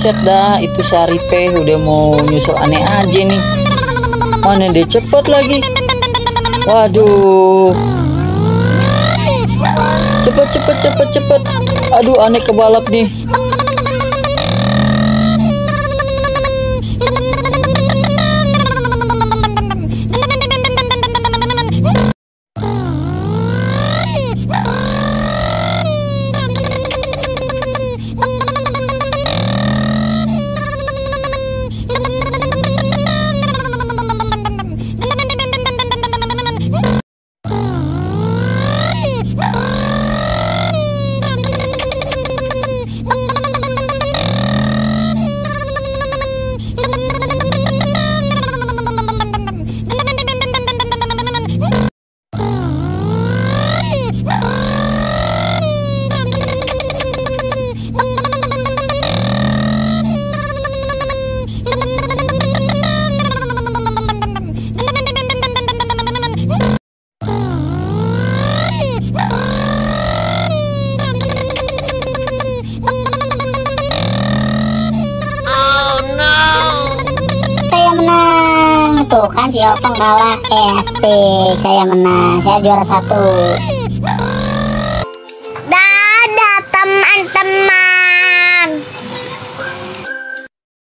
Buset dah, itu Syaripe udah mau nyusul aneh aja nih. Mana dia cepet lagi. Waduh. Cepet. Aduh, aneh kebalap nih. Tuh kan si Otong kalah. Asik, saya menang, saya juara 1.